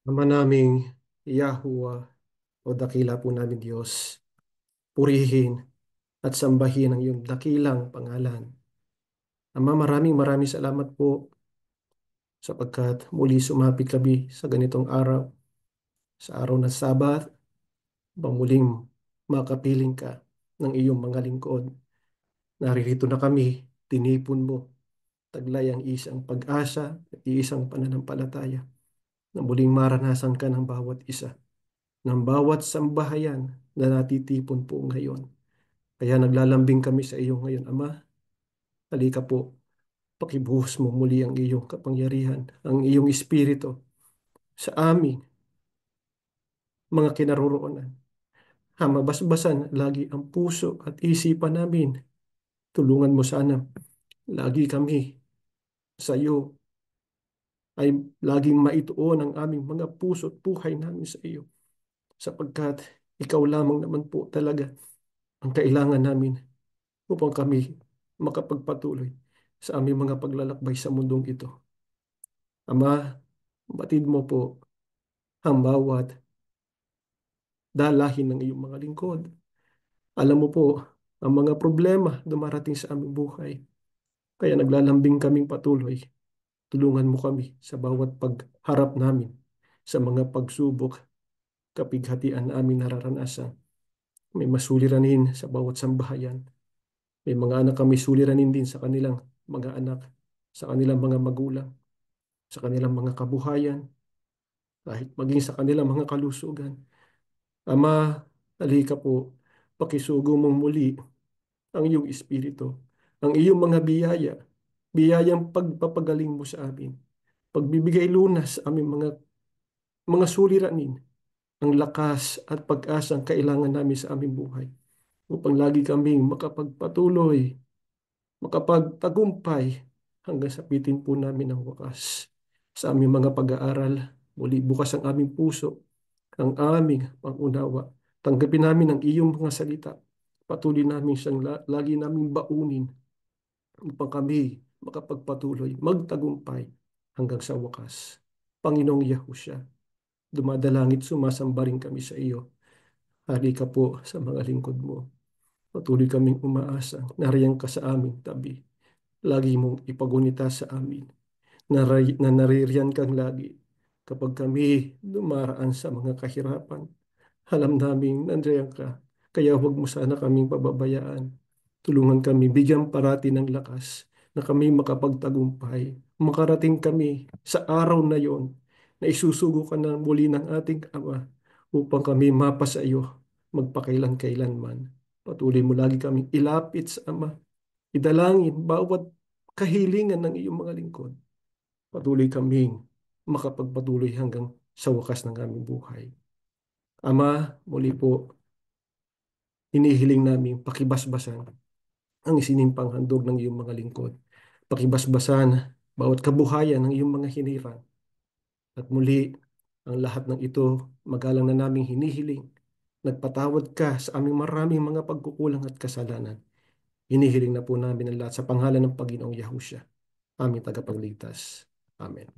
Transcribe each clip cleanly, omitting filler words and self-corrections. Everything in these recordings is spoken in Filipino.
Ama naming Yahuwah o dakila po namin Diyos, purihin at sambahin ang iyong dakilang pangalan. Ama, maraming maraming salamat po sapagkat muli sumapit kami sa ganitong araw, sa araw ng Sabat, upang muling makapiling ka ng iyong mga lingkod. Naririto na kami, tinipon mo, taglay ang isang pag-asa at isang pananampalataya na muling maranasan ka ng bawat isa, ng bawat sambahayan na natitipon po ngayon. Kaya naglalambing kami sa iyo ngayon, Ama. Halika po, pakibuhos mo muli ang iyong kapangyarihan, ang iyong espiritu sa aming mga kinaroroonan. Mabasbasan lagi ang puso at isipan namin. Tulungan mo sana lagi kami sa iyo ay laging maituon ang aming mga puso at buhay namin sa iyo. Sapagkat ikaw lamang naman po talaga ang kailangan namin upang kami makapagpatuloy sa aming mga paglalakbay sa mundong ito. Ama, batid mo po ang bawat dalahin ng iyong mga lingkod. Alam mo po ang mga problema dumarating sa aming buhay. Kaya naglalambing kaming patuloy. Tulungan mo kami sa bawat pagharap namin sa mga pagsubok, kapighatian na aming nararanasan. May masuliranin sa bawat sambahayan. May mga anak kami suliranin din sa kanilang mga anak, sa kanilang mga magulang, sa kanilang mga kabuhayan, kahit maging sa kanilang mga kalusugan. Ama, halika po, pakisugo mong muli ang iyong espiritu, ang iyong mga biyaya, biyayang pagpapagaling mo sa amin, pagbibigay lunas sa aming mga suliranin, ang lakas at pag-asang kailangan namin sa aming buhay, upang lagi kaming makapagpatuloy, makapagtagumpay hanggang sa pitin po namin ang wakas. Sa aming mga pag-aaral, muli bukas ang aming puso, ang aming pangunawa. Tanggapin namin ang iyong mga salita. Patuloy namin siyang lagi naming baunin upang kami makapagpatuloy, magtagumpay hanggang sa wakas. Panginoong Yahusya, dumadalangit sumasamba rin kami sa iyo. Halika po sa mga lingkod mo. Patuloy kaming umaasa, nariyan ka sa aming tabi. Lagi mong ipagunita sa amin na naririyan kang lagi kapag kami dumaraan sa mga kahirapan. Alam namin nandiyan ka, kaya huwag mo sana kaming pababayaan. Tulungan kami, bigyan parati ng lakas na kami makapagtagumpay. Makarating kami sa araw na yon na isusugo ka na muli ng ating Ama upang kami mapasa iyo magpakailan-kailanman. Patuloy mo lagi kaming ilapit sa Ama. Idalangin bawat kahilingan ng iyong mga lingkod. Patuloy kaming makapagpatuloy hanggang sa wakas ng aming buhay. Ama, muli po, hinihiling namin pakibasbasan ang isinimpang handog ng iyong mga lingkod. Pakibasbasan bawat kabuhayan ng iyong mga hinirang. At muli, ang lahat ng ito, magalang na naming hinihiling. Nagpatawad ka sa aming maraming mga pagkukulang at kasalanan. Hinihiling na po namin ang lahat sa pangalan ng Panginoong Yahushua, aming tagapagligtas. Amen.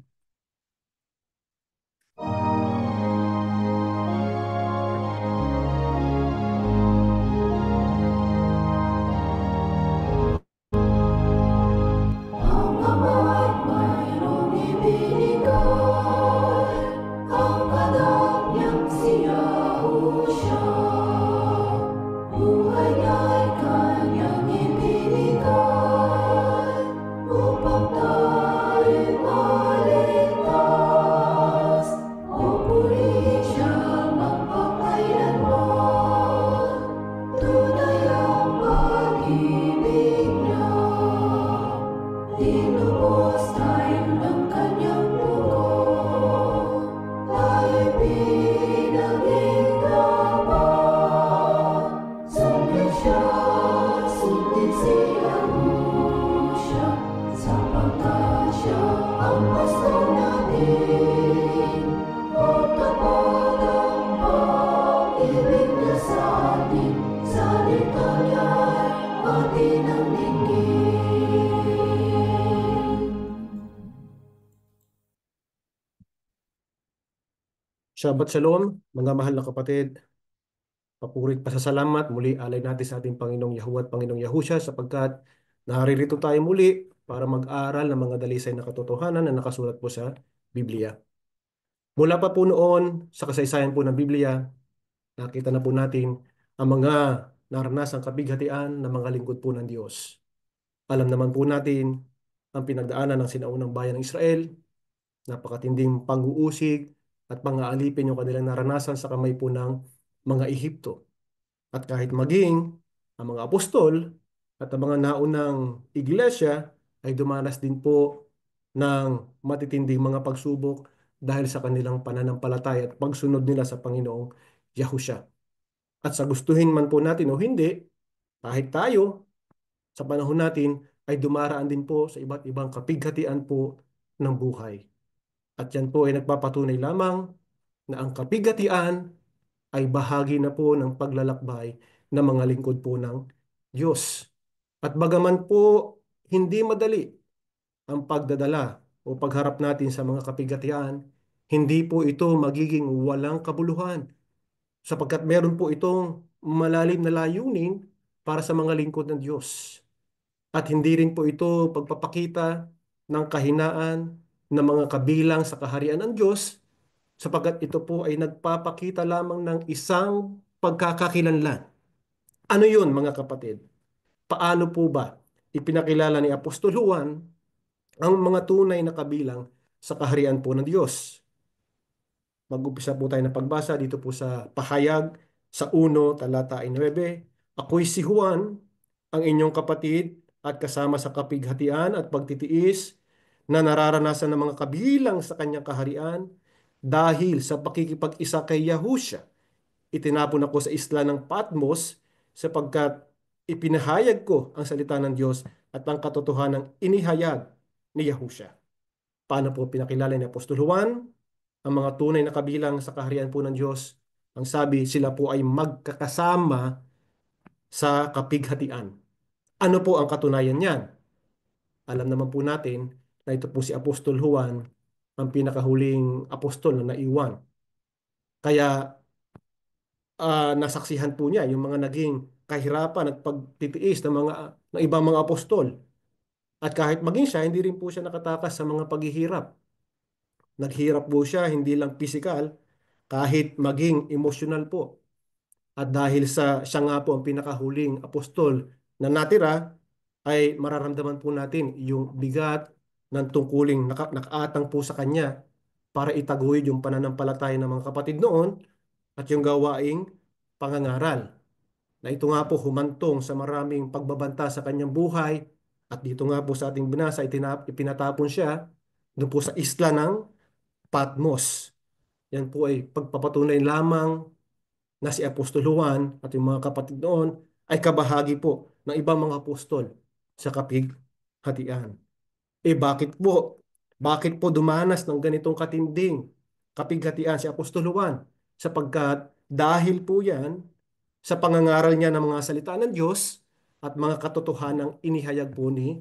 Ang ama't mayroong ibinigay, ang anak niyang si Yahusha. Buhay niya'y kanyang ibinigay, upang tayo'y maligtas. Pupurihin siya magpakailanman, tunay ang pag-ibig niya. Tinubos tayo ng kanyang dugo, tayo'y pinaglinggapan. Sundin siya, sundin si Yahusha, sapagkat siya ang pastor natin. Matapag ang pag-ibig niya sa atin, salita niya'y atin ang dinggin. Shabbat Shalom, mga mahal na kapatid. Papurit pasasalamat muli alay natin sa ating Panginoong Yahuwah at Panginoong Yahushua sapagkat naririto tayo muli para mag-aral ng mga dalisay na katotohanan na nakasulat po sa Biblia. Mula pa po noon sa kasaysayan po ng Biblia, nakita na po natin ang mga naranasang kapighatian ng mga lingkod po ng Diyos. Alam naman po natin ang pinagdaanan ng sinaunang bayan ng Israel, napakatinding pang-uusig at pang-aalipin yung kanilang naranasan sa kamay po ng mga Ehipto. At kahit maging ang mga apostol at ang mga naunang iglesia ay dumanas din po ng matitinding mga pagsubok dahil sa kanilang pananampalataya at pagsunod nila sa Panginoong Yahushua. At sa gustuhin man po natin o hindi, kahit tayo sa panahon natin ay dumaraan din po sa iba't ibang kapighatian po ng buhay. At yan po ay nagpapatunay lamang na ang kapighatian ay bahagi na po ng paglalakbay ng mga lingkod po ng Diyos. At bagaman po hindi madali ang pagdadala o pagharap natin sa mga kapighatian, hindi po ito magiging walang kabuluhan sapagkat meron po itong malalim na layunin para sa mga lingkod ng Diyos. At hindi rin po ito pagpapakita ng kahinaan ng mga kabilang sa kaharian ng Diyos sapagkat ito po ay nagpapakita lamang ng isang pagkakakilanlan. Ano yun, mga kapatid? Paano po ba ipinakilala ni Apostol Juan ang mga tunay na kabilang sa kaharian po ng Diyos? Mag-umpisa po tayo ng pagbasa dito po sa Pahayag sa 1, talata 9. Ako'y si Juan, ang inyong kapatid at kasama sa kapighatian at pagtitiis na nararanasan ng mga kabilang sa kanyang kaharian dahil sa pakikipag-isa kay Yahushua. Itinapon ako sa isla ng Patmos sapagkat ipinahayag ko ang salita ng Diyos at ang katotohanang inihayag ni Yahushua. Paano po pinakilala ni Apostol Juan ang mga tunay na kabilang sa kaharian po ng Diyos? Ang sabi, sila po ay magkakasama sa kapighatian. Ano po ang katunayan niyan? Alam naman po natin na ito po si Apostol Juan, ang pinakahuling apostol na naiwan. Kaya nasaksihan po niya yung mga naging kahirapan at pagtitiis ng ibang mga apostol. At kahit maging siya, hindi rin po siya nakatakas sa mga paghihirap. Naghirap po siya, hindi lang pisikal, kahit maging emosyonal po. At dahil sa siya nga po ang pinakahuling apostol na natira, ay mararamdaman po natin yung bigat ng tungkuling nakaatang po sa kanya para itaguyod yung pananampalataya ng mga kapatid noon at yung gawaing pangangaral. Na ito nga po humantong sa maraming pagbabanta sa kanyang buhay At dito nga po sa ating binasa, ipinatapon siya doon po sa isla ng Patmos. Yan po ay pagpapatunay lamang na si Apostol Juan at yung mga kapatid noon ay kabahagi po ng ibang mga apostol sa kapighatian. Bakit po? Bakit po dumanas ng ganitong katinding kapighatian si Apostol Juan? Sapagkat dahil po yan sa pangangaral niya ng mga salita ng Diyos at mga katotohanang inihayag po ni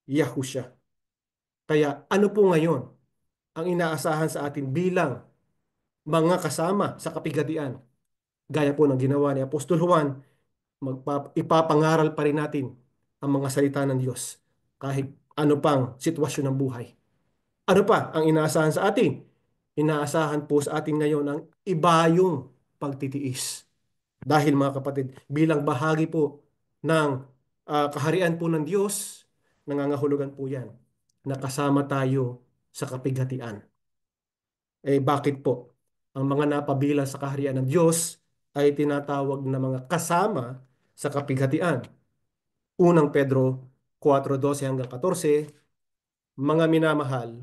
Yahusha. Kaya ano po ngayon ang inaasahan sa atin bilang mga kasama sa kapighatian? Gaya po ng ginawa ni Apostol Juan, ipapangaral pa rin natin ang mga salita ng Diyos kahit ano pang sitwasyon ng buhay. Ano pa ang inaasahan sa atin? Inaasahan po sa atin ngayon ang ibayong pagtitiis. Dahil mga kapatid, bilang bahagi po ng kaharian po ng Diyos, nangangahulugan po yan na kasama tayo sa kapighatian. Bakit po? Ang mga napabilang sa kaharian ng Diyos ay tinatawag na mga kasama sa kapighatian. Unang Pedro 4:12 hanggang 14, mga minamahal,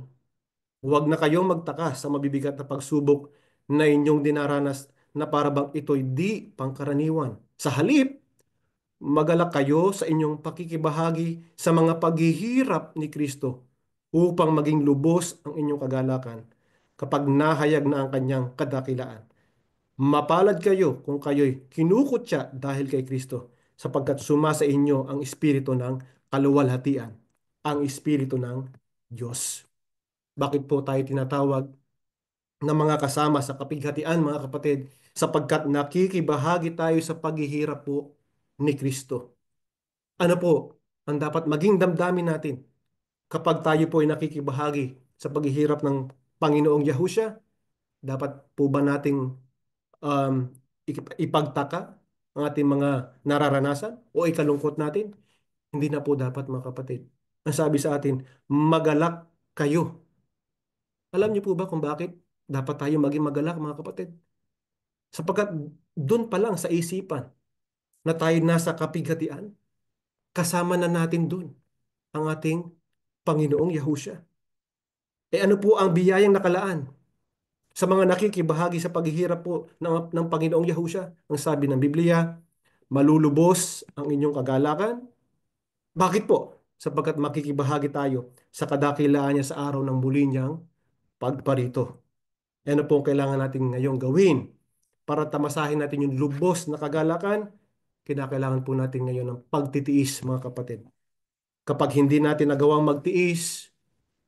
huwag na kayong magtaka sa mabibigat na pagsubok na inyong dinaranas na parabang ito'y di pangkaraniwan. Sa halip, magalak kayo sa inyong pakikibahagi sa mga paghihirap ni Kristo upang maging lubos ang inyong kagalakan kapag nahayag na ang kanyang kadakilaan. Mapalad kayo kung kayo'y kinukutya dahil kay Kristo, sapagkat sumasa inyo ang espiritu ng kaluwalhatian, ang espiritu ng Diyos. Bakit po tayo tinatawag na mga kasama sa kapighatian, mga kapatid? Sapagkat nakikibahagi tayo sa paghihirap po ni Kristo. Ano po ang dapat maging damdamin natin kapag tayo po ay nakikibahagi sa paghihirap ng Panginoong Yahusha? Dapat po ba nating um, ipagtaka ang ating mga nararanasan o ikalungkot natin? Hindi na po dapat, mga kapatid. Ang sabi sa atin, magalak kayo. Alam niyo po ba kung bakit dapat tayo maging magalak, mga kapatid? Sapagkat doon pa lang sa isipan na tayo nasa kapighatian, kasama na natin doon ang ating Panginoong Yahusha. Ano po ang biyayang nakalaan sa mga nakikibahagi sa paghihirap po ng Panginoong Yahusha? Ang sabi ng Biblia, malulubos ang inyong kagalakan. Bakit po? Sapagkat makikibahagi tayo sa kadakilaan niya sa araw ng muli niyang pagparito. Ano po ang kailangan natin ngayong gawin para tamasahin natin yung lubos na kagalakan? Kinakailangan po natin ngayon ng pagtitiis, mga kapatid. Kapag hindi natin nagawang magtiis,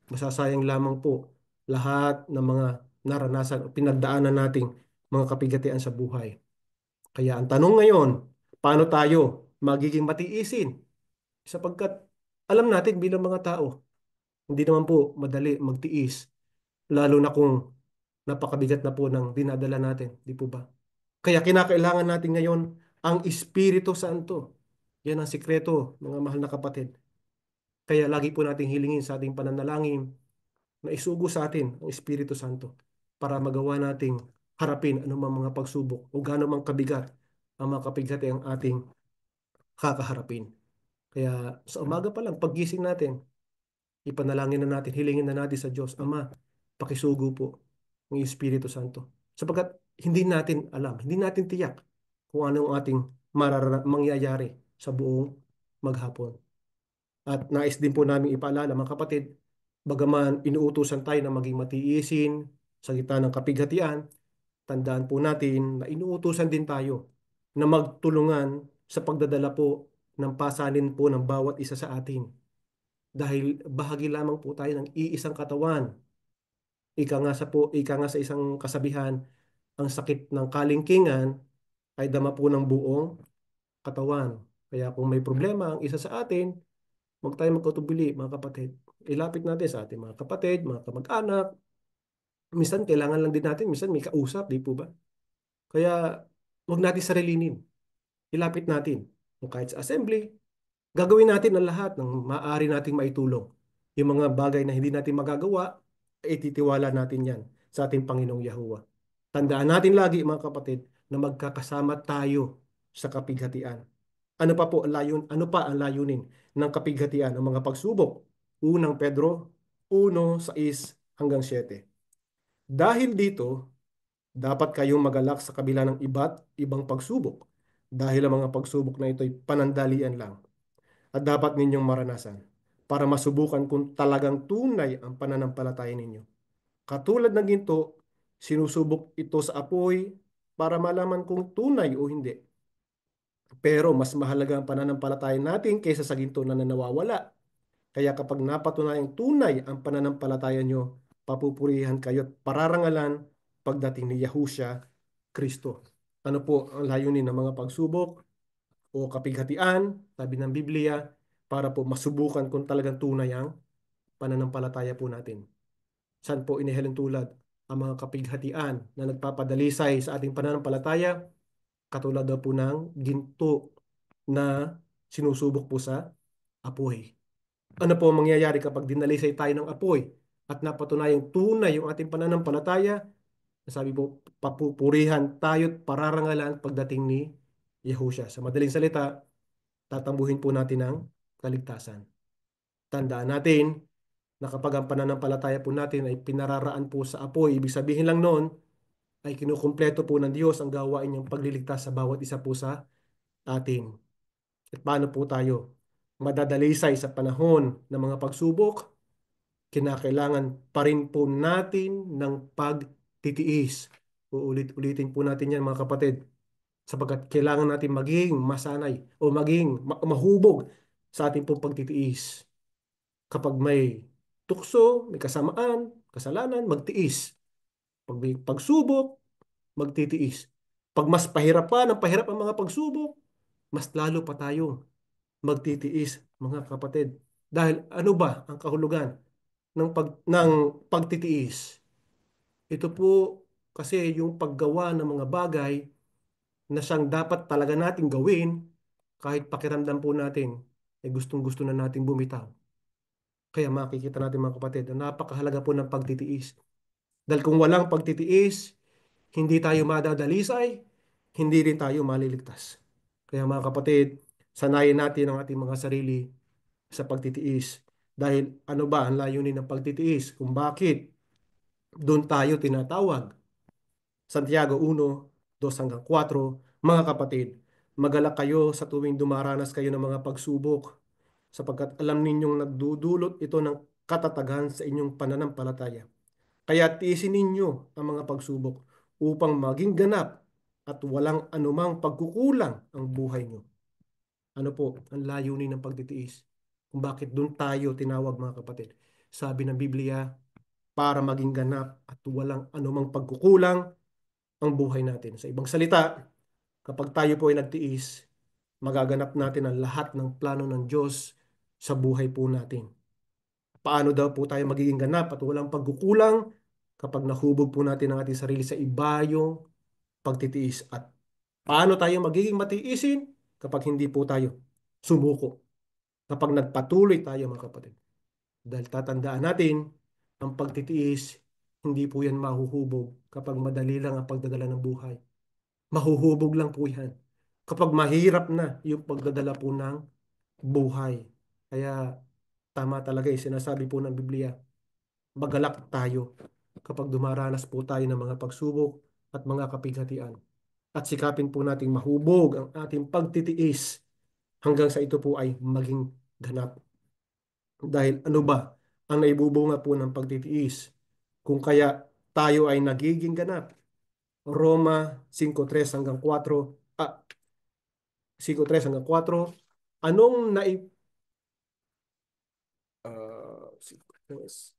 masasayang lamang po lahat ng mga naranasan o pinagdaanan nating mga kapigatian sa buhay. Kaya ang tanong ngayon, paano tayo magiging matiisin? Sapagkat alam natin bilang mga tao, hindi naman po madali magtiis, lalo na kung napakabigat na po ng dinadala natin, di po ba? Kaya kinakailangan natin ngayon ang Espiritu Santo. Yan ang sikreto, mga mahal na kapatid. Kaya lagi po nating hilingin sa ating pananalangin na isugo sa atin ang Espiritu Santo para magawa nating harapin anumang mga pagsubok o gaano mang kabigat ang mga kapighati ang ating kakaharapin. Kaya sa umaga pa lang, paggising natin, ipanalangin na natin, hilingin na natin sa Diyos, Ama, pakisugo po ng Espiritu Santo. Sapagkat hindi natin alam, hindi natin tiyak kung ano ang ating mangyayari sa buong maghapon. At nais din po namin ipaalala, mga kapatid, bagaman inuutusan tayo na maging matiisin sa gitna ng kapighatian, tandaan po natin na inuutusan din tayo na magtulungan sa pagdadala po ng pasanin po ng bawat isa sa atin. Dahil bahagi lamang po tayo ng iisang katawan. Ika nga sa isang kasabihan, ang sakit ng kalingkingan ay dama po ng buong katawan. Kaya kung may problema ang isa sa atin, huwag tayo magkatubili, mga kapatid. Ilapit natin sa ating mga kapatid, mga kamag-anak. Minsan kailangan lang din natin, minsan may kausap, di po ba? Kaya huwag natin sarilinin. Ilapit natin. Kung kahit sa assembly, gagawin natin ang lahat ng maaari nating maitulong. Yung mga bagay na hindi natin magagawa, ititiwala natin yan sa ating Panginoong Yahuwah. Tandaan natin lagi, mga kapatid, na magkakasama tayo sa kapighatian. Ano pa ang layunin ng kapighatian ng mga pagsubok? Unang Pedro 1:6-7. Dahil dito, dapat kayong magalak sa kabila ng iba't ibang pagsubok dahil ang mga pagsubok na ito ay panandalian lang at dapat ninyong maranasan para masubukan kung talagang tunay ang pananampalataya ninyo. Katulad ng ginto, sinusubok ito sa apoy para malaman kung tunay o hindi. Pero mas mahalaga ang pananampalataya natin kaysa sa ginto na nawawala. Kaya kapag napatunayang tunay ang pananampalataya nyo, papupurihan kayo at pararangalan pagdating ni Yahushua Kristo. Ano po ang layunin ng mga pagsubok o kapighatian, sabi ng Biblia, para po masubukan kung talagang tunay ang pananampalataya po natin. Saan po inihalin tulad ang mga kapighatian na nagpapadalisay sa ating pananampalataya, katulad daw po ng ginto na sinusubok po sa apoy. Ano po ang mangyayari kapag dinalisay tayo ng apoy at napatunayang tunay yung ating pananampalataya? Sabi po, papupurihan tayo't pararangalan pagdating ni Yahushua. Sa madaling salita, tatambuhin po natin ang kaligtasan. Tandaan natin na kapag ang pananampalataya po natin ay pinararaan po sa apoy, ibig sabihin lang noon ay kinukumpleto po ng Diyos ang gawain niyang pagliligtas sa bawat isa po sa atin. At paano po tayo madadalisay sa panahon ng mga pagsubok? Kinakailangan pa rin po natin ng pagtitiis. Uulit-ulitin po natin yan mga kapatid, sapagkat kailangan natin maging masanay o maging mahubog sa ating pong pagtitiis. Kapag may tukso, may kasamaan, kasalanan, magtiis. Pag may pagsubok, magtitiis. Pag mas pahirap pa ng pahirap ang mga pagsubok, mas lalo pa tayong magtitiis, mga kapatid. Dahil ano ba ang kahulugan ng pagtitiis? Ito po kasi yung paggawa ng mga bagay na siyang dapat talaga nating gawin kahit pakiramdam po natin ay gustong-gusto na nating bumitaw. Kaya makikita natin mga kapatid, na napakahalaga po ng pagtitiis. Dahil kung walang pagtitiis, hindi tayo madadalisay, hindi rin tayo maliligtas. Kaya mga kapatid, sanayin natin ang ating mga sarili sa pagtitiis. Dahil ano ba ang layunin ng pagtitiis? Kung bakit doon tayo tinatawag. Santiago 1:2-4. Mga kapatid, magalak kayo sa tuwing dumaranas kayo ng mga pagsubok, sapagkat alam ninyong nagdudulot ito ng katatagan sa inyong pananampalataya. Kaya tiisin ninyo ang mga pagsubok upang maging ganap at walang anumang pagkukulang ang buhay nyo. Ano po ang layunin ng pagtitiis? Kung bakit doon tayo tinawag mga kapatid? Sabi ng Biblia, para maging ganap at walang anumang pagkukulang ang buhay natin. Sa ibang salita, kapag tayo po ay nagtiis, magaganap natin ang lahat ng plano ng Diyos sa buhay po natin. Paano daw po tayo magiging ganap at walang pagkukulang kapag nahubog po natin ang ating sarili sa ibayong pagtitiis? At paano tayo magiging matiisin kapag hindi po tayo sumuko? Kapag nagpatuloy tayo mga kapatid. Dahil tatandaan natin, ang pagtitiis, hindi po yan mahuhubog kapag madali lang ang pagdadala ng buhay. Mahuhubog lang po yan kapag mahirap na yung pagdadala po ng buhay. Kaya tama talaga yung sinasabi po ng Biblia, magalak tayo kapag dumaranas po tayo ng mga pagsubok at mga kapighatian. At sikapin po nating mahubog ang ating pagtitiis hanggang sa ito po ay maging ganap. Dahil ano ba ang naibubunga po ng pagtitiis? Kung kaya tayo ay nagiging ganap. Roma 5:3-4, 5:3-4. Anong nai 5:3.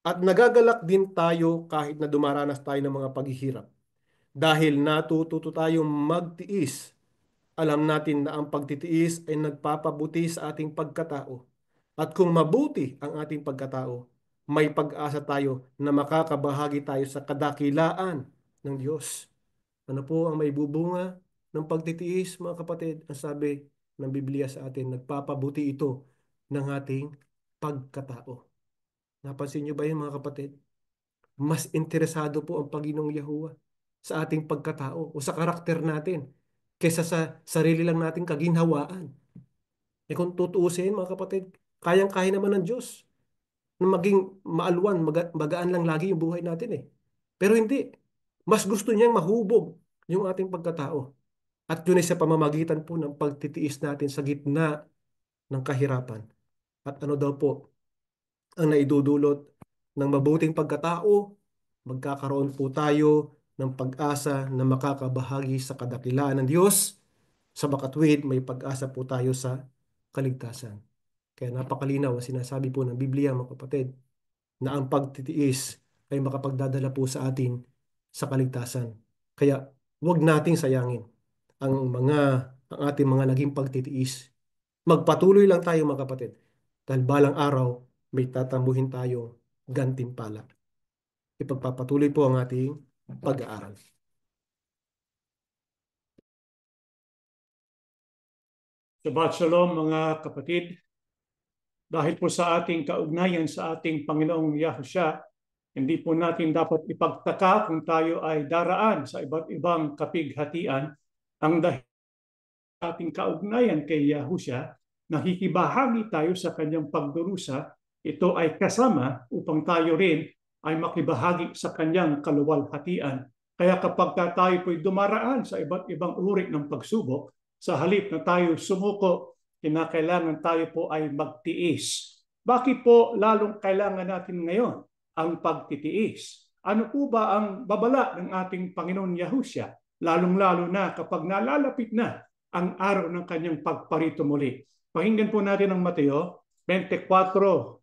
At nagagalak din tayo kahit na dumaranas tayo ng mga paghihirap. Dahil natututo tayong magtiis. Alam natin na ang pagtitiis ay nagpapabuti sa ating pagkatao. At kung mabuti ang ating pagkatao, may pag-asa tayo na makakabahagi tayo sa kadakilaan ng Diyos. Ano po ang may bubunga ng pagtitiis, mga kapatid? Ang sabi ng Biblia sa atin, nagpapabuti ito ng ating pagkatao. Napansin niyo ba yun, mga kapatid? Mas interesado po ang Panginoong Yahuwah sa ating pagkatao o sa karakter natin kaysa sa sarili lang nating kaginhawaan. Kung tutuusin, mga kapatid, kayang-kaya naman ng Diyos na maging maalwan, magaan lang lagi yung buhay natin eh. Pero hindi. Mas gusto niyang mahubog yung ating pagkatao. At yun ay sa pamamagitan po ng pagtitiis natin sa gitna ng kahirapan. At ano daw po ang naidudulot ng mabuting pagkatao, magkakaroon po tayo ng pag-asa na makakabahagi sa kadakilaan ng Diyos. Sa makatwid, may pag-asa po tayo sa kaligtasan. Kaya napakalinaw ang sinasabi po ng Biblia, mga kapatid, na ang pagtitiis ay makapagdadala po sa atin sa kaligtasan. Kaya huwag nating sayangin ang ang ating mga naging pagtitiis. Magpatuloy lang tayo, mga kapatid, dahil balang araw may tatambuhin tayong gantimpala. Ipagpapatuloy po ang ating pag-aaral. Shabbat Shalom mga kapatid. Dahil po sa ating kaugnayan sa ating Panginoong Yahusha, hindi po natin dapat ipagtaka kung tayo ay daraan sa iba't ibang kapighatian. Ang dahil sa ating kaugnayan kay Yahusha, nakikibahagi tayo sa kanyang pagdurusa. Ito ay kasama upang tayo rin ay makibahagi sa kanyang kaluwalhatian. Kaya kapag tayo po'y dumaraan sa iba't ibang uri ng pagsubok, sa halip na tayo sumuko, kinakailangan tayo po ay magtiis. Bakit po lalong kailangan natin ngayon ang pagtitiis? Ano po ba ang babala ng ating Panginoon Yahusha? Lalong-lalo na kapag nalalapit na ang araw ng kanyang pagparito muli. Pakinggan po natin ang Mateo 24:9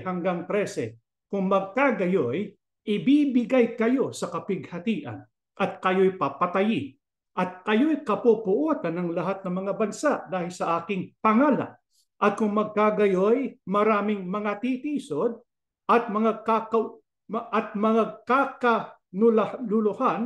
hanggang 13. Kung magkagayoy, ibibigay kayo sa kapighatian at kayo'y papatayin. At kayo'y kapupuotan ng lahat ng mga bansa dahil sa aking pangalan. At kung magkagayoy, maraming mga titisod at mga kakanululuhan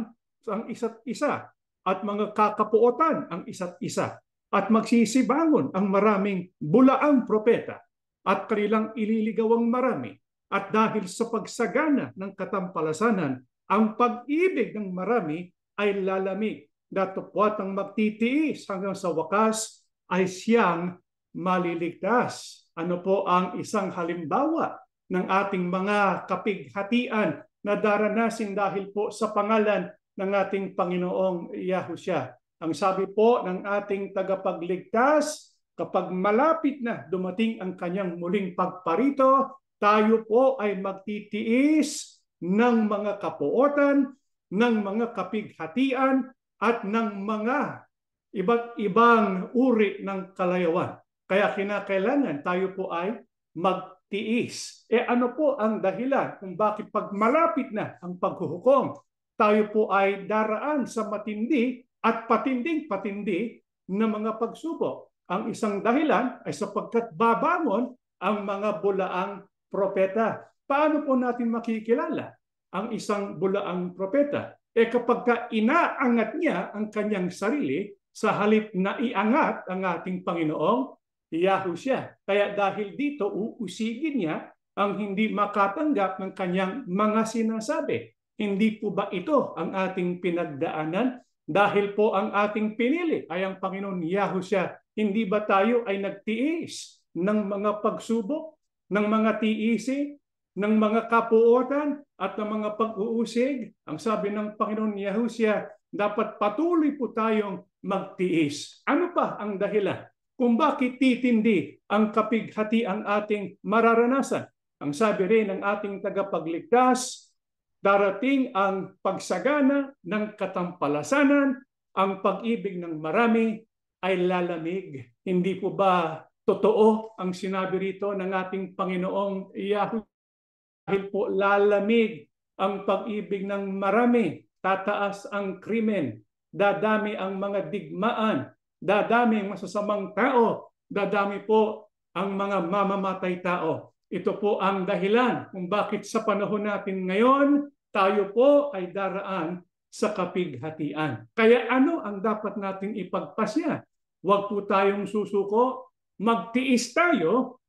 ang isa't isa at mga kakapuotan ang isa't isa. At magsisibangon ang maraming bulaang propeta at kanilang ililigaw ang marami. At dahil sa pagsagana ng katampalasanan, ang pag-ibig ng marami ay lalamig. Datapwat ang magtitiis hanggang sa wakas ay siyang maliligtas. Ano po ang isang halimbawa ng ating mga kapighatian na daranasin dahil po sa pangalan ng ating Panginoong Yahusha? Ang sabi po ng ating tagapagligtas, kapag malapit na dumating ang kanyang muling pagparito, tayo po ay magtitiis ng mga kapuotan, ng mga kapighatian, at ng mga iba't ibang uri ng kalayawan. Kaya kinakailangan tayo po ay magtiis. Ano po ang dahilan kung bakit pag malapit na ang paghuhukom, tayo po ay daraan sa matindi at patinding-patindi na mga pagsubok? Ang isang dahilan ay sapagkat babangon ang mga bulaang propeta. Paano po natin makikilala ang isang bulaang propeta? Kapag inaangat niya ang kanyang sarili sa halip na iangat ang ating Panginoong Yahusha. Kaya dahil dito, uusigin niya ang hindi makatanggap ng kanyang mga sinasabi. Hindi po ba ito ang ating pinagdaanan? Dahil po ang ating pinili ay ang Panginoon Yahusha. Hindi ba tayo ay nagtiis ng mga pagsubok, ng mga tiisi, ng mga kapuotan at ng mga pag-uusig? Ang sabi ng Panginoon Yahusha, dapat patuloy po tayong magtiis. Ano pa ang dahilan kung bakit titindi ang kapighati ang ating mararanasan? Ang sabi rin ng ating tagapagligtas, darating ang pagsagana ng katampalasanan, ang pag-ibig ng marami ay lalamig. Hindi po ba totoo ang sinabi rito ng ating Panginoong Yahusha? Dahil po lalamig ang pag-ibig ng marami, tataas ang krimen, dadami ang mga digmaan, dadami ang masasamang tao, dadami po ang mga mamamatay tao. Ito po ang dahilan kung bakit sa panahon natin ngayon, tayo po ay daraan sa kapighatian. Kaya ano ang dapat nating ipagpasya? Huwag po tayong susuko, magtiis tayo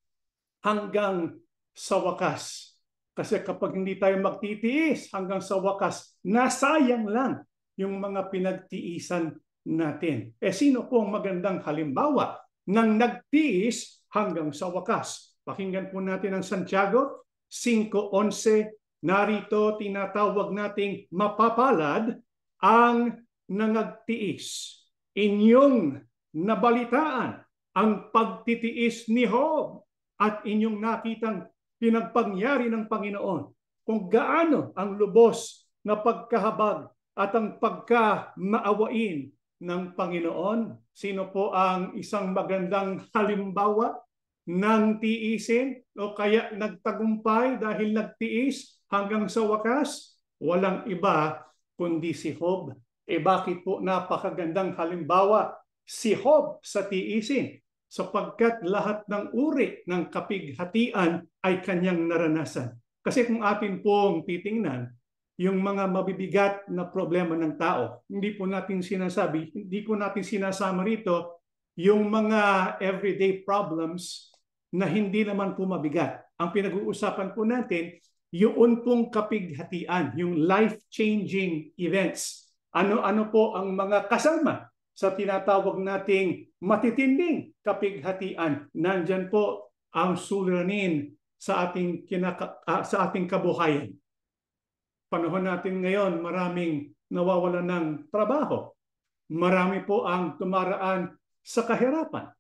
hanggang sa wakas. Kasi kapag hindi tayo magtitiis hanggang sa wakas, nasayang lang yung mga pinagtiisan natin. Sino po ang magandang halimbawa ng nagtiis hanggang sa wakas? Pakinggan po natin ang Santiago 5:11. Narito tinatawag nating mapapalad ang nangagtiis. Inyong nabalitaan ang pagtitiis ni Job at inyong nakitang pinagpangyari ng Panginoon kung gaano ang lubos na pagkahabag at ang pagkamaawain ng Panginoon. Sino po ang isang magandang halimbawa ng tiisin o kaya nagtagumpay dahil nagtiis hanggang sa wakas? Walang iba kundi si Job. Bakit po napakagandang halimbawa si Job sa tiisin? Sapagkat lahat ng uri ng kapighatian ay kanyang naranasan. Kasi kung atin pong titingnan, yung mga mabibigat na problema ng tao, hindi po natin sinasama rito yung mga everyday problems na hindi naman po mabigat. Ang pinag-uusapan po natin, yun pong kapighatian, yung life-changing events. Ano-ano po ang mga kasama sa tinatawag nating matitinding kapighatian? Nandyan po ang suliranin sa ating kabuhayan. Panahon natin ngayon, maraming nawawalan ng trabaho. Marami po ang tumaraan sa kahirapan.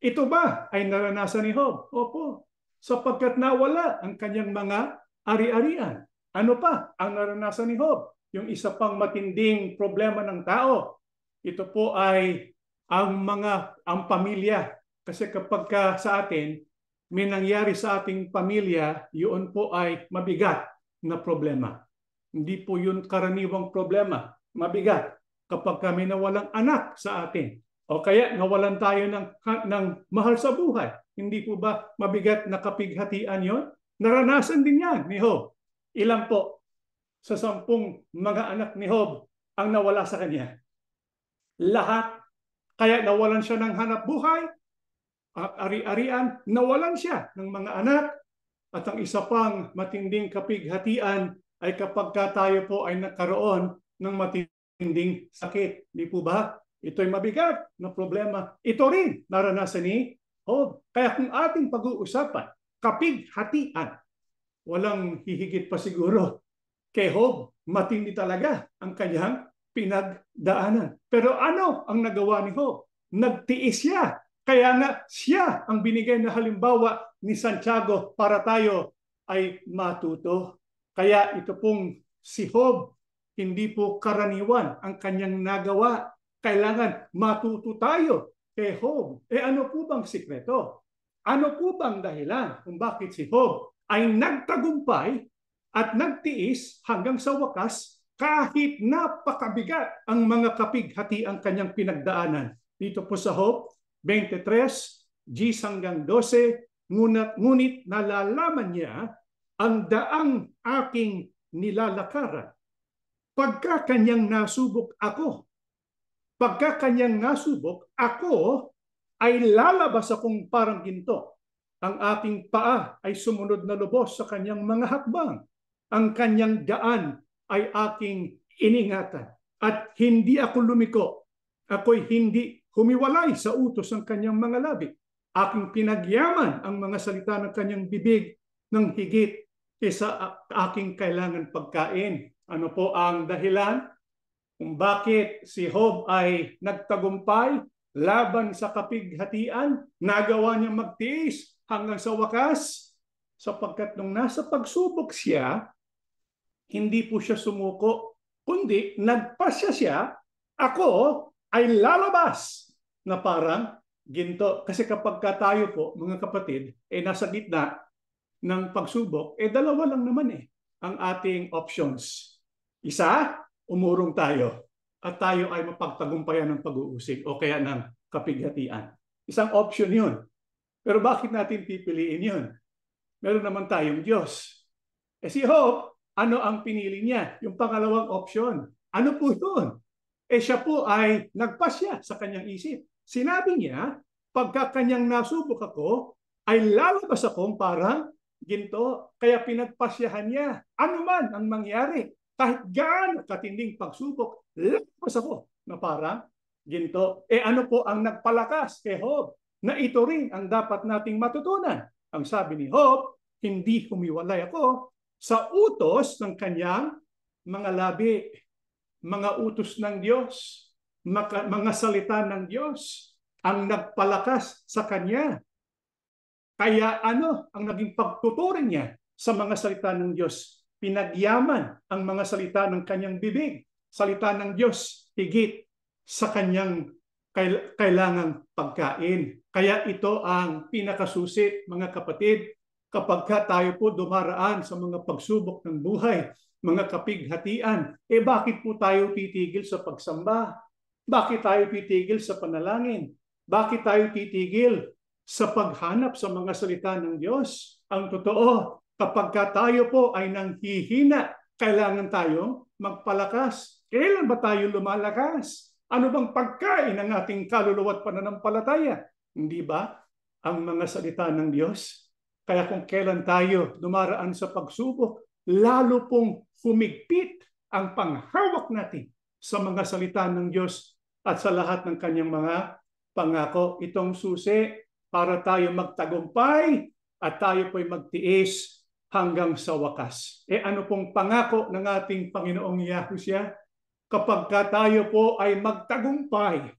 Ito ba ay naranasan ni Job? Opo, sapagkat nawala ang kanyang mga ari-arian. Ano pa ang naranasan ni Job? Yung isa pang matinding problema ng tao. Ito po ay ang pamilya. Kasi kapag sa atin, may nangyari sa ating pamilya, yun po ay mabigat na problema. Hindi po yun karaniwang problema. Mabigat kapag kami nawalang anak sa atin. O kaya nawalan tayo ng mahal sa buhay. Hindi po ba mabigat na kapighatian yun? Naranasan din yan ni Job. Ilan po sa 10 mga anak ni Job ang nawala sa kanya? Lahat. Kaya nawalan siya ng hanap buhay, ari-arian, nawalan siya ng mga anak. At ang isa pang matinding kapighatian ay kapag tayo po ay nagkaroon ng matinding sakit. Di po ba? Ito'y mabigat na problema. Ito rin naranasan ni Job. Kaya kung ating pag-uusapan, kapighatian, walang hihigit pa siguro kay Job. Matindi talaga ang kanyang pinagdaanan. Pero ano ang nagawa ni Job? Nagtiis siya. Kaya nga siya ang binigay na halimbawa ni Santiago para tayo ay matuto. Kaya ito pong si Job, hindi po karaniwan ang kanyang nagawa. Kailangan matuto tayo kay Job. Ano po bang sikreto? Ano po bang dahilan kung bakit si Job ay nagtagumpay at nagtiis hanggang sa wakas kahit napakabigat ang mga kapighati ang kanyang pinagdaanan? Dito po sa Job 23:10-12, ngunit nalalaman niya ang daang aking nilalakaran. Pagka kanyang nasubok ako ay lalabas akong parang ginto. Ang aking paa ay sumunod na lubos sa kanyang mga hakbang. Ang kanyang daan ay aking iningatan. At hindi ako lumiko. Ako'y hindi humiwalay sa utos ng kanyang mga labi. Aking pinagyaman ang mga salita ng kanyang bibig ng higit kaysa aking kailangan pagkain. Ano po ang dahilan kung bakit si Job ay nagtagumpay laban sa kapighatian? Nagawa niya magtiis hanggang sa wakas sapagkat nung nasa pagsubok siya, hindi po siya sumuko, kundi nagpasya siya, ako ay lalabas na parang ginto. Kasi kapag tayo po, mga kapatid, nasa gitna ng pagsubok, dalawa lang naman ang ating options. Isa, umurong tayo at tayo ay mapagtagumpayan ng pag-uusig o kaya ng kapighatian. Isang option yun. Pero bakit natin pipiliin yun? Meron naman tayong Diyos. Si Job, ano ang pinili niya? Yung pangalawang option. Ano po yun? Siya po ay nagpasya sa kanyang isip. Sinabi niya, pagka kanyang nasubok ako, ay lalabas akong parang ginto. Kaya pinagpasyahan niya. Ano man ang mangyari, kahit gaano katinding pagsubok, lalabas ako na parang ginto. Ano po ang nagpalakas kay Job? Na ito rin ang dapat nating matutunan. Ang sabi ni Job, hindi humiwalay ako sa utos ng kanyang mga labi, mga utos ng Diyos, mga salita ng Diyos ang nagpalakas sa kanya. Kaya ano ang naging pagtuturing niya sa mga salita ng Diyos? Pinagyaman ang mga salita ng kanyang bibig. Salita ng Diyos higit sa kanyang kailangang pagkain. Kaya ito ang pinakasusi, mga kapatid, kapag tayo po dumaraan sa mga pagsubok ng buhay, mga kapighatian, bakit po tayo titigil sa pagsamba? Bakit tayo titigil sa panalangin? Bakit tayo titigil sa paghanap sa mga salita ng Diyos? Ang totoo, kapag tayo po ay nanghihina, kailangan tayong magpalakas. Kailan ba tayo lumalakas? Ano bang pagkain ng ating kaluluwa at pananampalataya? Hindi ba ang mga salita ng Diyos? Kaya kung kailan tayo dumaraan sa pagsubok, lalo pong humigpit ang panghawak natin sa mga salita ng Diyos at sa lahat ng kanyang mga pangako. Itong susi para tayo magtagumpay at tayo po'y magtiis hanggang sa wakas. Ano pong pangako ng ating Panginoong Yahushua? Kapag tayo po ay magtagumpay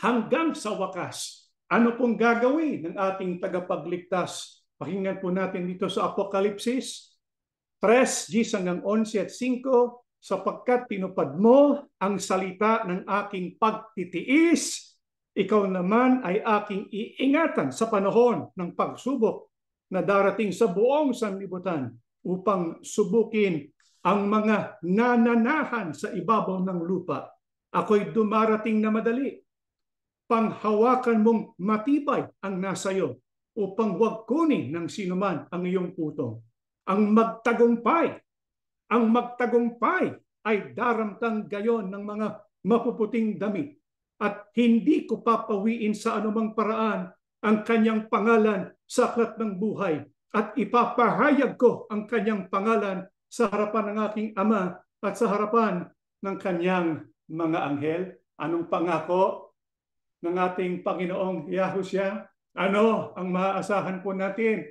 hanggang sa wakas, ano pong gagawin ng ating tagapagligtas? Pakinggan po natin dito sa Apokalipsis 3:10-11 at 5, sapagkat tinupad mo ang salita ng aking pagtitiis, ikaw naman ay aking iingatan sa panahon ng pagsubok na darating sa buong sanlibutan upang subukin ang mga nananahan sa ibabaw ng lupa. Ako'y dumarating na madali. Panghawakan mong matibay ang nasa iyo upang huwag kunin ng sinuman ang iyong putong. Ang magtagumpay ay daramtang gayon ng mga mapuputing damit at hindi ko papawiin sa anumang paraan ang kanyang pangalan sa aklat ng buhay at ipapahayag ko ang kanyang pangalan sa harapan ng aking Ama at sa harapan ng kanyang mga anghel. Anong pangako ng ating Panginoong Yahushua? Ano ang maaasahan po natin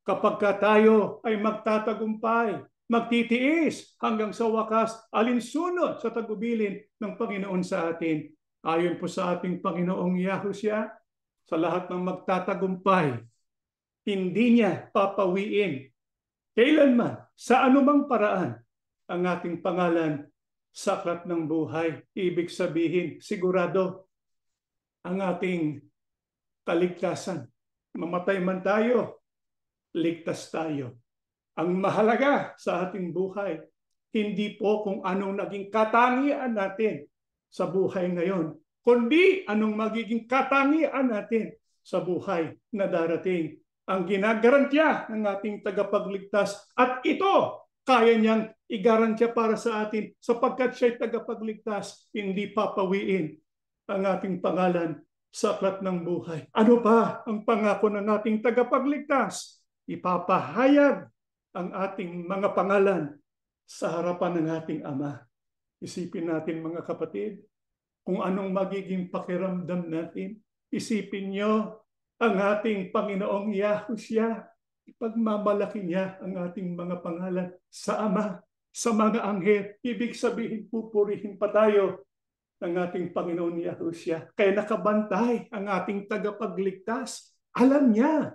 kapag tayo ay magtatagumpay, magtitiis hanggang sa wakas, alinsunod sa tagubilin ng Panginoon sa atin? Ayon po sa ating Panginoong Yahushua, sa lahat ng magtatagumpay, hindi niya papawiin kailanman sa anumang paraan ang ating pangalan sa aklat ng buhay. Ibig sabihin, sigurado ang ating kaligtasan. Mamatay man tayo, ligtas tayo. Ang mahalaga sa ating buhay, hindi po kung anong naging katangian natin sa buhay ngayon, kundi anong magiging katangian natin sa buhay na darating. Ang ginagarantiya ng ating tagapagligtas at ito kaya niyang igarantiya para sa atin sapagkat siya'y tagapagligtas, hindi papawiin ang ating pangalan sa aklat ng buhay. Ano pa ang pangako ng ating tagapagligtas? Ipapahayag ang ating mga pangalan sa harapan ng ating Ama. Isipin natin mga kapatid, kung anong magiging pakiramdam natin. Isipin niyo ang ating Panginoong Yahushua, ipagmamalaki niya ang ating mga pangalan sa Ama, sa mga anghel. Ibig sabihin, pupurihin pa tayo ng ating Panginoon Yahushua. Kaya nakabantay ang ating tagapagligtas. Alam niya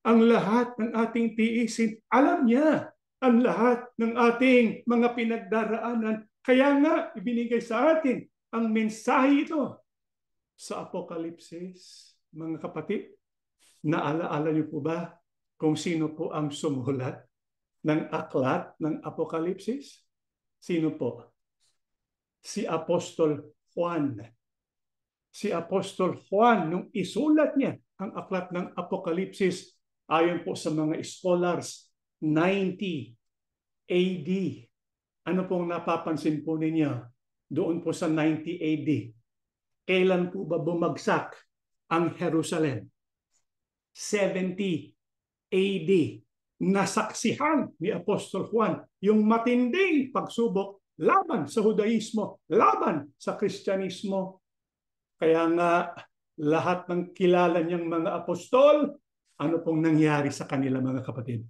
ang lahat ng ating tiisin. Alam niya ang lahat ng ating mga pinagdaraanan. Kaya nga, ibinigay sa atin ang mensahe ito sa Apokalipsis. Mga kapatid, naalaala niyo po ba kung sino po ang sumulat ng aklat ng Apokalipsis? Sino po? Si Apostol Juan. Si Apostol Juan, nung isulat niya ang aklat ng Apokalipsis, ayon po sa mga scholars, 90 AD. Ano pong napapansin po ninyo doon po sa 90 AD? Kailan po ba bumagsak ang Jerusalem? 70 AD. Nasaksihan ni Apostol Juan yung matinding pagsubok laban sa Judaismo, laban sa Kristyanismo. Kaya nga, lahat ng kilala niyang mga apostol, ano pong nangyari sa kanila mga kapatid?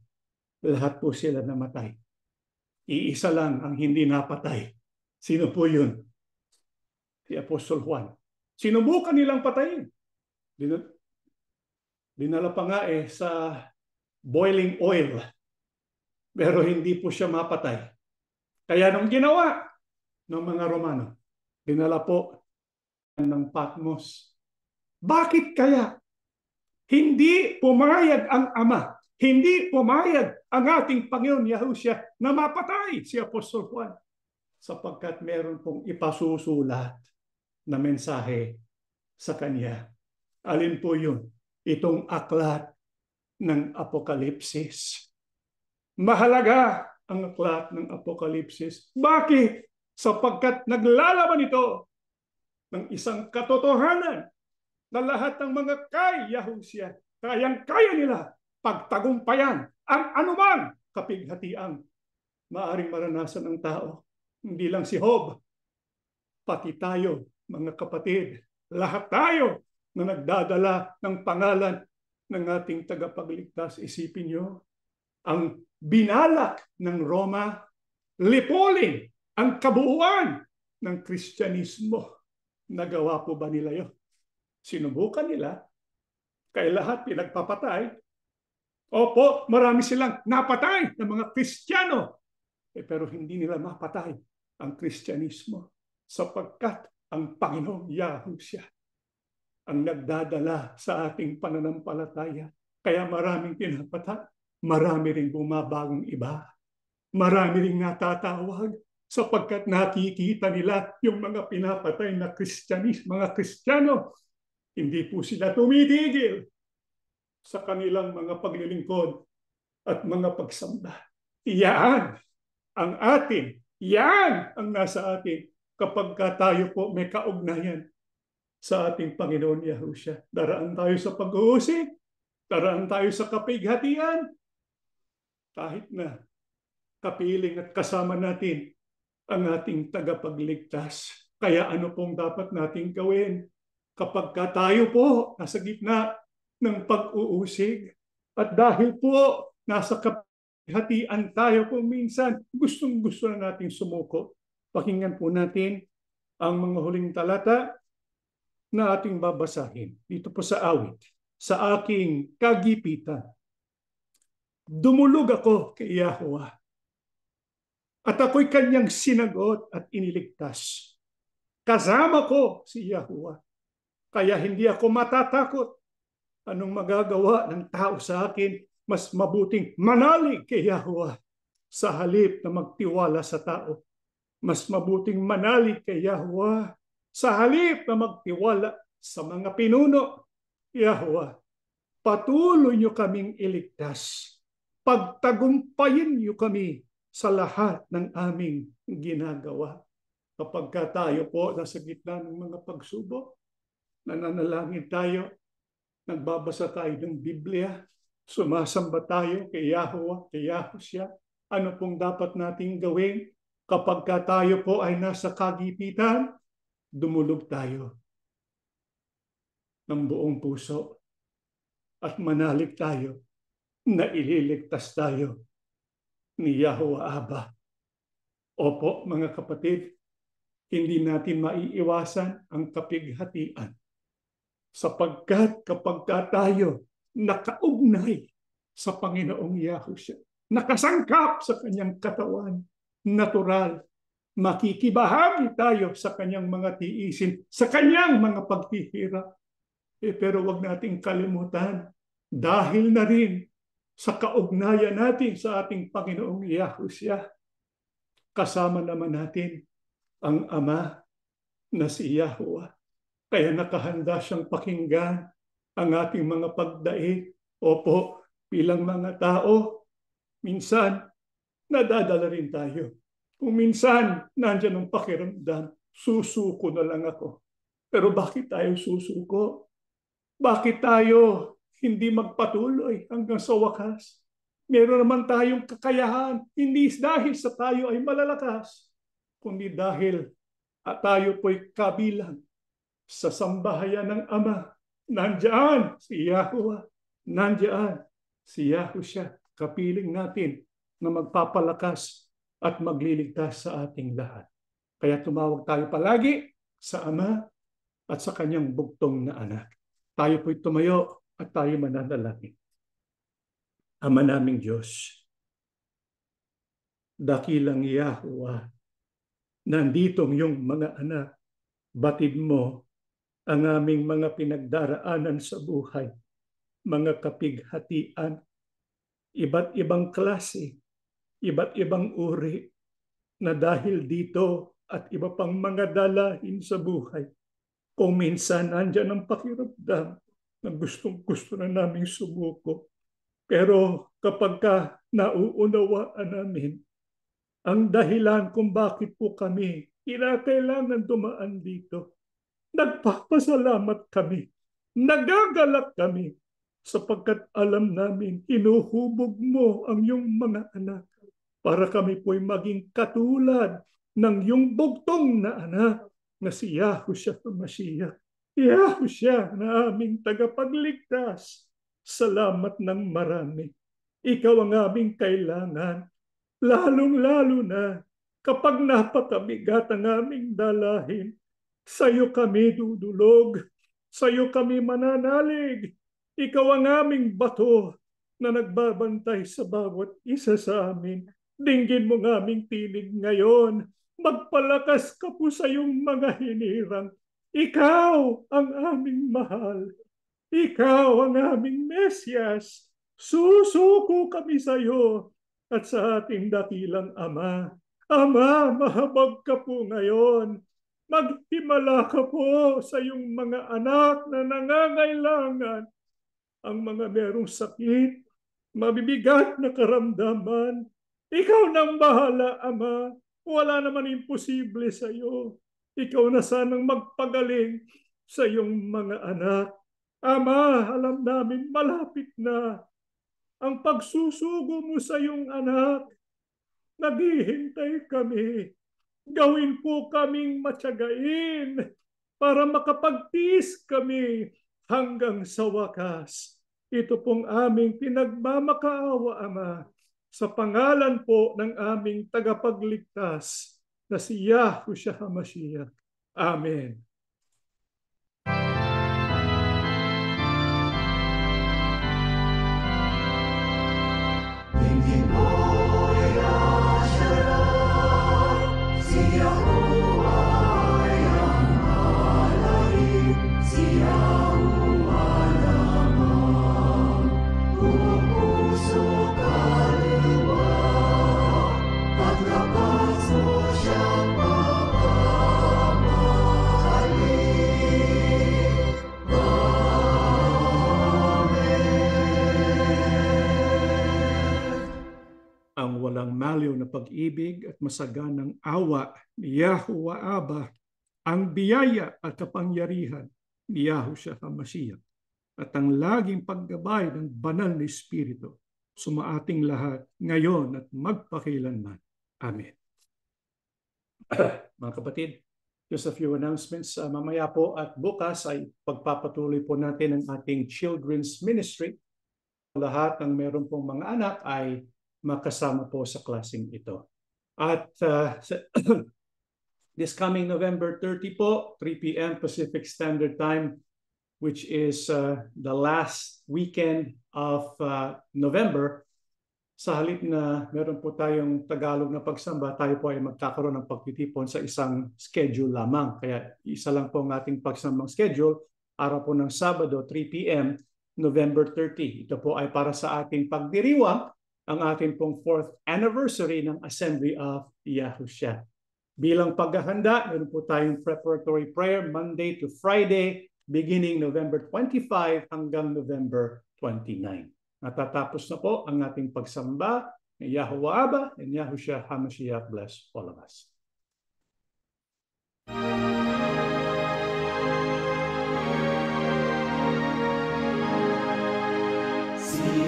Lahat po sila namatay. Iisa lang ang hindi napatay. Sino po yun? Si Apostol Juan. Sinubukan nilang patayin. Dinala pa nga sa boiling oil. Pero hindi po siya mapatay. Kaya nung ginawa ng mga Romano, dinala po ng Patmos. Bakit kaya? Hindi pumayag ang Ama, hindi pumayag ang ating Panginoon Yahushua na mapatay si Apostol Juan sapagkat meron pong ipasusulat na mensahe sa kanya. Alin po yun? Itong aklat ng Apokalipsis. Mahalaga ang aklat ng Apokalipsis. Bakit? Sapagkat naglalaman ito ng isang katotohanan na lahat ng mga kay Yahushua, kayang-kaya nila pagtagumpayan ang anumang kapighatiang maaring maranasan ng tao. Hindi lang si Job, pati tayo, mga kapatid, lahat tayo na nagdadala ng pangalan ng ating tagapagligtas. Isipin nyo, ang binalak ng Roma, lipulin ang kabuuan ng Kristyanismo. Nagawa po ba nila yun? Sinubukan nila, kaya lahat pinagpapatay. Opo, marami silang napatay ng mga Kristiyano. Pero hindi nila mapatay ang Kristyanismo sapagkat ang Panginoong Yahushua ang nagdadala sa ating pananampalataya. Kaya maraming pinapatay, marami ring bumabagong iba. Marami ring natatawag sapagkat nakikita nila yung mga pinapatay na mga Kristiyano. Hindi po sila tumitigil sa kanilang mga paglilingkod at mga pagsamba. Iyan ang atin. Yan ang nasa atin kapag tayo po may kaugnayan sa ating Panginoon Yahushua. Daraan tayo sa pag-uusig, daraan tayo sa kapighatian, kahit na kapiling at kasama natin ang ating tagapagligtas. Kaya ano pong dapat nating gawin kapag tayo po nasa gitna ng pag-uusig at dahil po nasa kapighatian tayo kung minsan gustong-gusto na nating sumuko. Pakinggan po natin ang mga huling talata na ating babasahin dito po sa awit. Sa aking kagipitan, dumulog ako kay Yahweh at ako'y kanyang sinagot at iniligtas. Kasama ko si Yahweh, kaya hindi ako matatakot. Anong magagawa ng tao sa akin? Mas mabuting manalig kay Yahweh sa halip na magtiwala sa tao. Mas mabuting manalig kay Yahweh sa halip na magtiwala sa mga pinuno. Yahweh, patuloy niyo kaming iligtas. Pagtagumpayin niyo kami sa lahat ng aming ginagawa. Kapag tayo po nasa gitna ng mga pagsubok, nananalangin tayo, nagbabasa tayo ng Biblia, sumasamba tayo kay Yahweh, kay Yahushua. Ano pong dapat nating gawin kapag tayo po ay nasa kagipitan? Dumulog tayo ng buong puso at manalig tayo na ililigtas tayo ni Yahweh Abba. Opo, mga kapatid, hindi natin maiiwasan ang kapighatian sapagkat kapag tayo nakaugnay sa Panginoong Yahushua, nakasangkap sa kanyang katawan, natural, makikibahagi tayo sa kanyang mga tiisin, sa kanyang mga paghihirap. Pero wag nating kalimutan, dahil na rin sa kaugnayan natin sa ating Panginoong Yahushua, kasama naman natin ang Ama na si Yahweh. Kaya nakahanda siyang pakinggan ang ating mga pagdaig. Opo, bilang mga tao, minsan nadadala rin tayo. Kung minsan nandiyan ang pakiramdam, susuko na lang ako. Pero bakit tayo susuko? Bakit tayo hindi magpatuloy hanggang sa wakas? Meron naman tayong kakayahan, hindi dahil sa tayo ay malalakas, kundi dahil tayo po'y kabilang sa sambahayan ng Ama. Nandiyan si Yahuwah. Nandiyan si Yahushua. Kapiling natin na magpapalakas at magliligtas sa ating lahat. Kaya tumawag tayo palagi sa Ama at sa kanyang bugtong na anak. Tayo po'y tumayo at tayo mananalangin. Ama naming Diyos, dakilang Yahuwah, nanditong yung mga anak, batid mo ang aming mga pinagdaraanan sa buhay, mga kapighatian, iba't ibang klase, iba't ibang uri, na dahil dito at iba pang mga dalahin sa buhay, kung minsan nandyan ang pakiramdam na gustong-gusto na naming sumuko. Pero kapag nauunawaan namin ang dahilan kung bakit po kami kinakailangan dumaan dito, nagpapasalamat kami, nagagalak kami, sapagkat alam namin hinuhubog mo ang iyong mga anak para kami po'y maging katulad ng iyong bugtong na anak na si Yahushua HaMashiach. Yahushua na aming tagapagligtas. Salamat ng marami. Ikaw ang aming kailangan, lalong-lalo na kapag napakabigat ang aming dalahin. Sa'yo kami dudulog, sa'yo kami mananalig. Ikaw ang aming bato na nagbabantay sa bawat isa sa amin. Dinggin mo ng aming tinig ngayon. Magpalakas ka po sa iyong mga hinirang. Ikaw ang aming mahal. Ikaw ang aming Mesyas. Susuko kami sa iyo at sa ating dakilang Ama. Ama, mahabag ka po ngayon. Maghimala ka po sa iyong mga anak na nangangailangan. Ang mga merong sakit, mabibigat na karamdaman. Ikaw nang bahala, Ama. Wala naman imposible sa iyo. Ikaw na sanang magpagaling sa iyong mga anak. Ama, alam namin malapit na ang pagsusugo mo sa iyong anak. Naghihintay kami. Gawin po kaming matsagain para makapagtiis kami hanggang sa wakas. Ito pong aming pinagmamakaawa, Ama, sa pangalan po ng aming tagapagligtas na si Yahushua HaMashiach. Amen. Ang walang maliw na pag-ibig at masaganang awa ni Yahuwah Abba, ang biyaya at kapangyarihan ni Yahushua HaMashiach, at ang laging paggabay ng banal na Espiritu sumaating lahat ngayon at magpakilanman. Amen. Mga kapatid, just a few announcements. Mamaya po at bukas ay pagpapatuloy po natin ang ating children's ministry. Lahat ng meron pong mga anak ay makasama po sa klaseng ito. At this coming November 30 po, 3 p.m. Pacific Standard Time, which is the last weekend of November, sa halip na meron po tayong Tagalog na pagsamba, tayo po ay magkakaroon ng pagtitipon sa isang schedule lamang. Kaya isa lang po ang ating pagsambang schedule, araw po ng Sabado, 3 p.m., November 30. Ito po ay para sa ating pagdiriwang ang ating pong 4th anniversary ng Assembly of Yahushua. Bilang paghahanda, meron po tayong preparatory prayer Monday to Friday, beginning November 25 hanggang November 29. Natatapos na po ang ating pagsamba ng Yahuwah Abba and Yahushua HaMashiach. Bless all of us.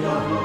Yahuwah